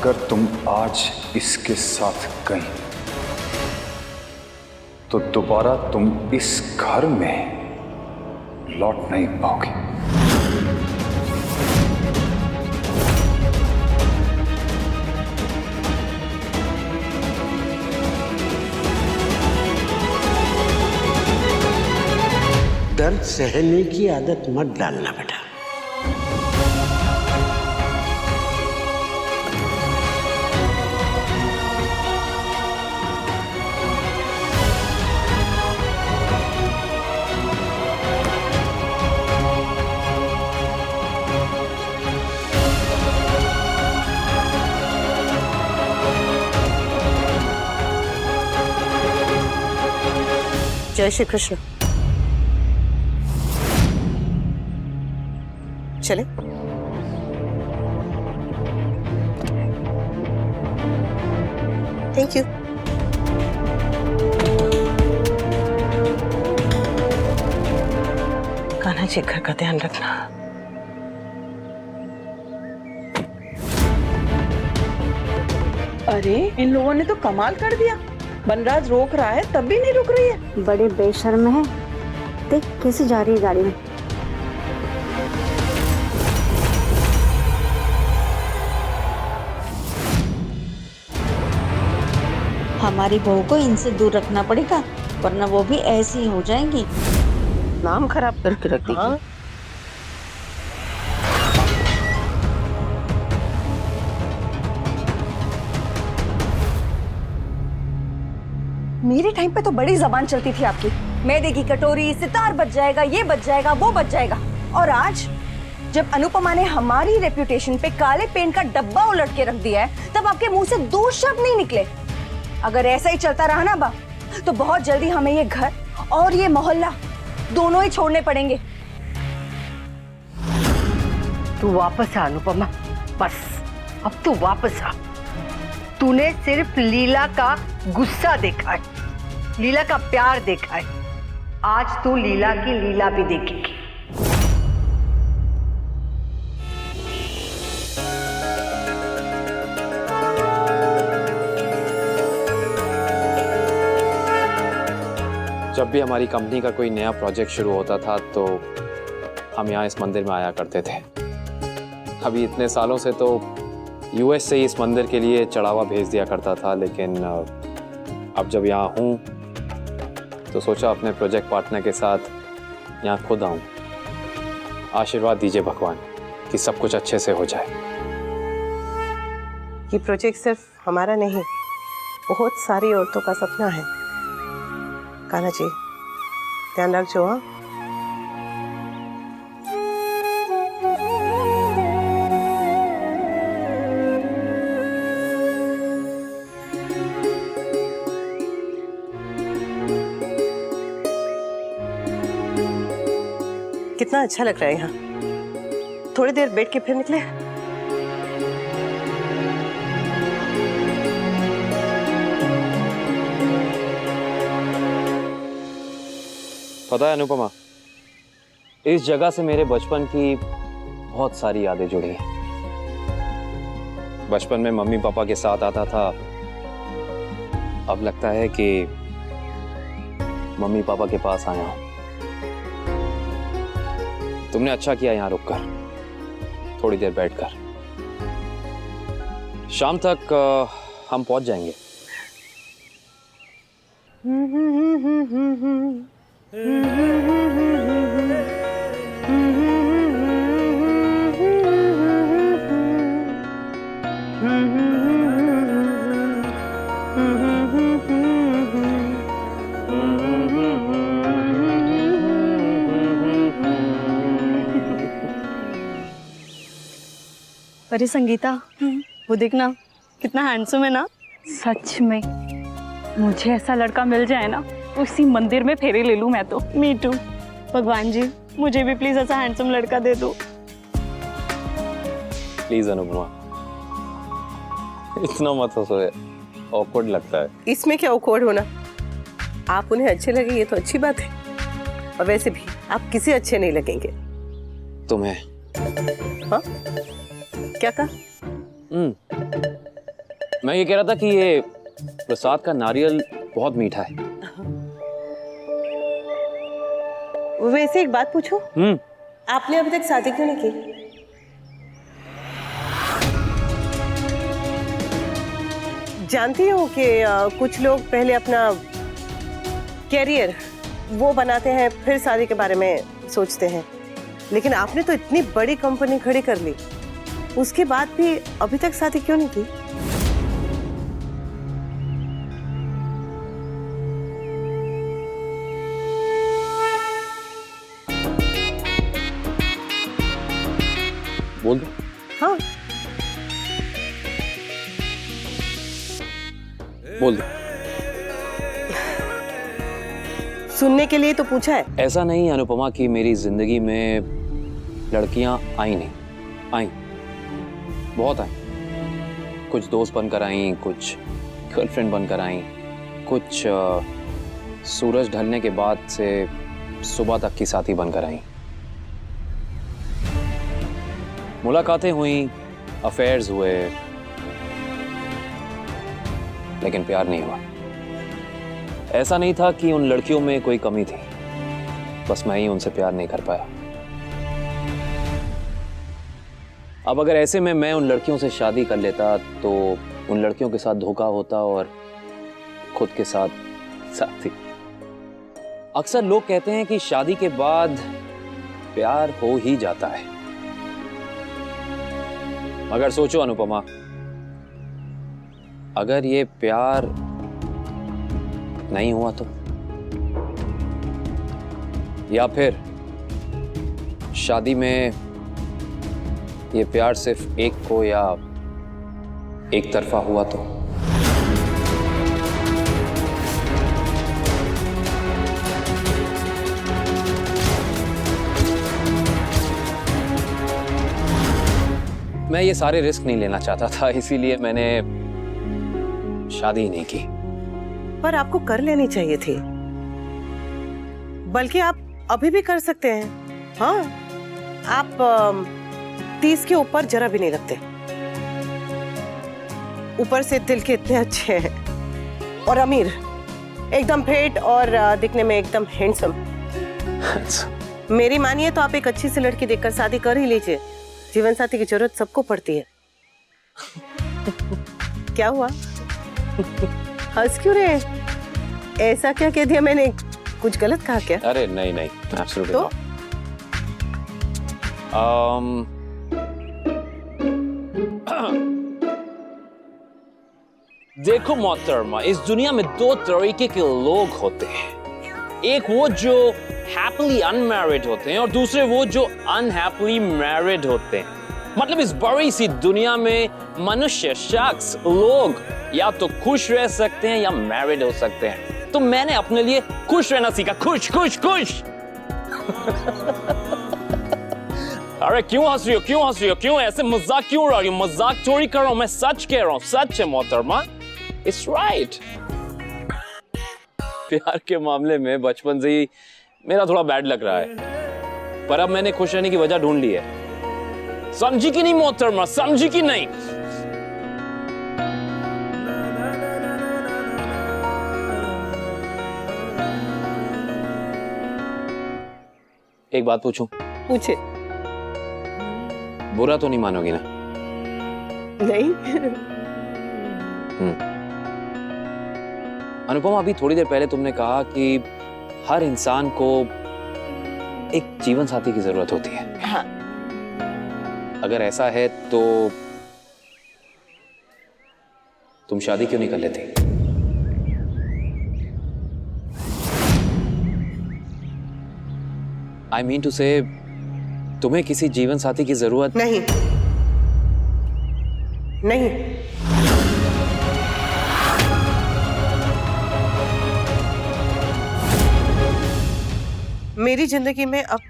अगर तुम आज इसके साथ गई तो दोबारा तुम इस घर में लौट नहीं पाओगी। दर्द सहने की आदत मत डालना बेटा। जय श्री कृष्ण। चले। Thank you. कान्हा जी घर का ध्यान रखना। अरे इन लोगों ने तो कमाल कर दिया। बनराज रोक रहा है तब भी नहीं रुक रही है। बड़े बेशर्म है। देख कैसे जा रही है गाड़ी में। हमारी बहू को इनसे दूर रखना पड़ेगा, वरना वो भी ऐसी ही हो जाएंगी। नाम खराब करके रख दी। हाँ? मेरे टाइम पे तो बड़ी जबान चलती थी आपकी। मैदे की कटोरी, सितार बच जाएगा, ये बच जाएगा, वो बच जाएगा। और आज जब अनुपमा ने हमारी रेप्यूटेशन पे काले पेन का डब्बा उलट के रख दिया है, तब आपके मुंह से दो शब्द नहीं निकले। अगर ऐसा ही चलता रहा ना बा, तो बहुत जल्दी हमें ये घर और ये मोहल्ला दोनों ही छोड़ने पड़ेंगे। तू वापस आ अनुपमा, बस अब तू वापस आ। तूने सिर्फ लीला का गुस्सा देखा है, लीला का प्यार देखा है। आज तू लीला की लीला भी देखेगी। जब भी हमारी कंपनी का कोई नया प्रोजेक्ट शुरू होता था तो हम यहाँ इस मंदिर में आया करते थे। अभी इतने सालों से तो यूएस से ही इस मंदिर के लिए चढ़ावा भेज दिया करता था, लेकिन अब जब यहाँ हूँ तो सोचा अपने प्रोजेक्ट पार्टनर के साथ यहाँ खुद आऊँ। आशीर्वाद दीजिए भगवान कि सब कुछ अच्छे से हो जाए। ये प्रोजेक्ट सिर्फ हमारा नहीं, बहुत सारी औरतों का सपना है। कान्हा जी ध्यान रखो। हाँ, कितना अच्छा लग रहा है यहाँ। थोड़ी देर बैठ के फिर निकले। पता है अनुपमा, इस जगह से मेरे बचपन की बहुत सारी यादें जुड़ी हैं। बचपन में मम्मी पापा के साथ आता था, अब लगता है कि मम्मी पापा के पास आया हूं। तुमने अच्छा किया यहाँ रुककर, थोड़ी देर बैठकर। शाम तक हम पहुंच जाएंगे। अरे संगीता, वो देखना कितना हैंडसम है ना। सच में मुझे ऐसा लड़का मिल जाए ना तो इसी मंदिर में फेरे ले लूं मैं तो। Me too. भगवान जी मुझे भी प्लीज ऐसा हैंडसम लड़का दे दो। प्लीज अनुपमा, इतना मत हंसो, ऑकवर्ड लगता है। इसमें क्या ऑकवर्ड होना? आप उन्हें अच्छे लगे ये तो अच्छी बात है, और वैसे भी आप किसी अच्छे नहीं लगेंगे। तुम्हें? हाँ? क्या कहा? मैं ये कह रहा था कि ये प्रसाद का नारियल बहुत मीठा है। वैसे एक बात पूछूं? आपने अभी तक शादी क्यों नहीं की? जानती हूँ कि कुछ लोग पहले अपना कैरियर वो बनाते हैं, फिर शादी के बारे में सोचते हैं, लेकिन आपने तो इतनी बड़ी कंपनी खड़ी कर ली, उसके बाद भी अभी तक शादी क्यों नहीं की? बोल दो। हाँ, बोल दो। सुनने के लिए तो पूछा है। ऐसा नहीं अनुपमा कि मेरी जिंदगी में लड़कियां आई नहीं, आई, बहुत आई। कुछ दोस्त बनकर आई, कुछ गर्लफ्रेंड बनकर आई, कुछ सूरज ढलने के बाद से सुबह तक की साथी बनकर आई। मुलाकातें हुई, अफेयर्स हुए, लेकिन प्यार नहीं हुआ। ऐसा नहीं था कि उन लड़कियों में कोई कमी थी, बस मैं ही उनसे प्यार नहीं कर पाया। अब अगर ऐसे में मैं उन लड़कियों से शादी कर लेता तो उन लड़कियों के साथ धोखा होता और खुद के साथ साथी। अक्सर लोग कहते हैं कि शादी के बाद प्यार हो ही जाता है, मगर सोचो अनुपमा, अगर ये प्यार नहीं हुआ तो, या फिर शादी में ये प्यार सिर्फ एक को या एक तरफा हुआ तो। मैं ये सारे रिस्क नहीं लेना चाहता था, इसीलिए मैंने शादी ही नहीं की। पर आपको कर लेनी चाहिए थी, बल्कि आप अभी भी कर सकते हैं। हाँ, आप 30 के ऊपर जरा भी नहीं लगते, ऊपर से दिल के इतने अच्छे हैं और अमीर, एकदम फिट और दिखने में एकदम हैंडसम। मेरी मानिए तो आप एक अच्छी सी लड़की देखकर शादी कर ही लीजिए। जीवन साथी की जरूरत सबको पड़ती है। क्या हुआ, हंस क्यों रहे? ऐसा क्या कह दिया मैंने? कुछ गलत कहा क्या? अरे नहीं नहीं, एब्सोल्युटली तो? देखो मोहतरमा, इस दुनिया में दो तरीके के लोग होते हैं। एक वो जो हैप्पीली अनमैरिड होते हैं और दूसरे वो जो अनहैप्पीली मैरिड होते हैं। मतलब इस बड़ी सी दुनिया में मनुष्य, शख्स, लोग या तो खुश रह सकते हैं या मैरिड हो सकते हैं। तो मैंने अपने लिए खुश रहना सीखा। खुश खुश खुश। अरे क्यों हंस रही हो, क्यों हंस रही हो, क्यों ऐसे मजाक क्यों उड़ा रही हो? मजाक थोड़ी कर रहा हूं, मैं सच कह रहा हूं। सच है मोहतरमा, इट्स राइट। प्यार के मामले में बचपन से ही मेरा थोड़ा बैड लग रहा है, पर अब मैंने खुश रहने की वजह ढूंढ ली है। समझी कि नहीं मोहतरमा, समझी कि नहीं? एक बात पूछूं? पूछे। बुरा तो नहीं मानोगी ना? नहीं। अनुपमा, अभी थोड़ी देर पहले तुमने कहा कि हर इंसान को एक जीवन साथी की जरूरत होती है। हाँ। अगर ऐसा है तो तुम शादी क्यों नहीं कर लेती? आई मीन टू से, तुम्हें किसी जीवन साथी की जरूरत नहीं। नहीं। मेरी जिंदगी में अब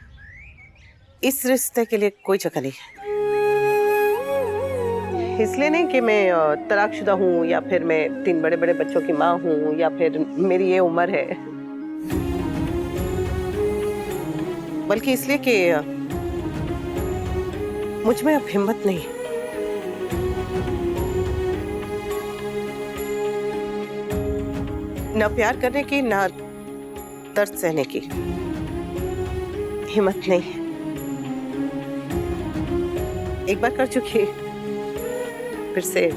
इस रिश्ते के लिए कोई जगह नहीं है। इसलिए नहीं कि मैं तलाकशुदा हूँ या फिर मैं 3 बड़े बड़े बच्चों की माँ हूँ या फिर मेरी ये उम्र है, बल्कि इसलिए कि मुझ में अब हिम्मत नहीं है। ना प्यार करने की ना दर्द सहने की हिम्मत नहीं है। एक बार कर चुकी, फिर से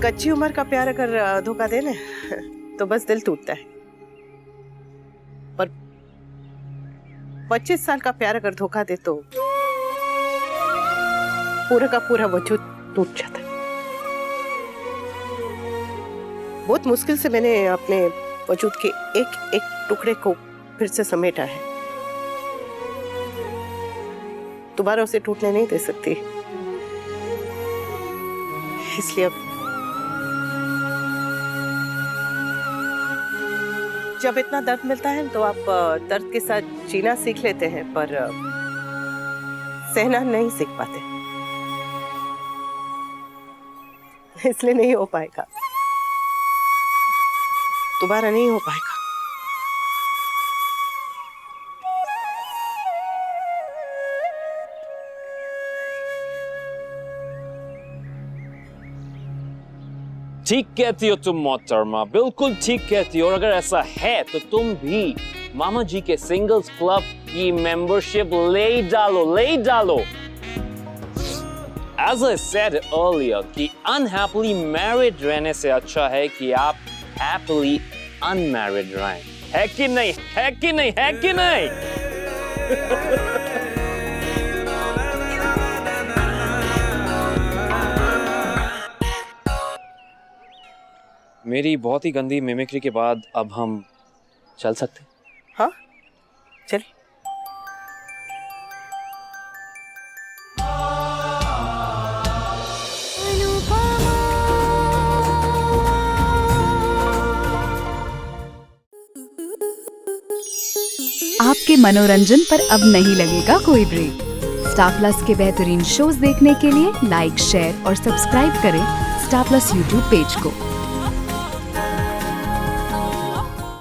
कच्ची उम्र का प्यार अगर धोखा दे ना तो बस दिल टूटता है, पर 25 साल का प्यार अगर धोखा दे तो पूरा का पूरा वजूद टूट जाता है। बहुत मुश्किल से मैंने अपने वजूद के एक एक टुकड़े को फिर से समेटा है। दोबारा उसे टूटने नहीं दे सकती, इसलिए अब जब इतना दर्द मिलता है तो आप दर्द के साथ जीना सीख लेते हैं, पर सहना नहीं सीख पाते। इसलिए नहीं हो पाएगा, दोबारा नहीं हो पाएगा। ठीक कहती हो तुम मोहतरमा, बिल्कुल ठीक कहती हो। और अगर ऐसा है तो तुम भी मामा जी के सिंगल्स क्लब की मेंबरशिप ले डालो। As I said earlier कि unhappily married रहने से अच्छा है कि आप happily unmarried रहें। है कि नहीं? है कि नहीं? है कि नहीं? मेरी बहुत ही गंदी मिमिक्री के बाद अब हम चल सकते हैं? हाँ, चलिए। आपके मनोरंजन पर अब नहीं लगेगा कोई ब्रेक। स्टार प्लस के बेहतरीन शोज देखने के लिए लाइक, शेयर और सब्सक्राइब करें स्टार प्लस यूट्यूब पेज को।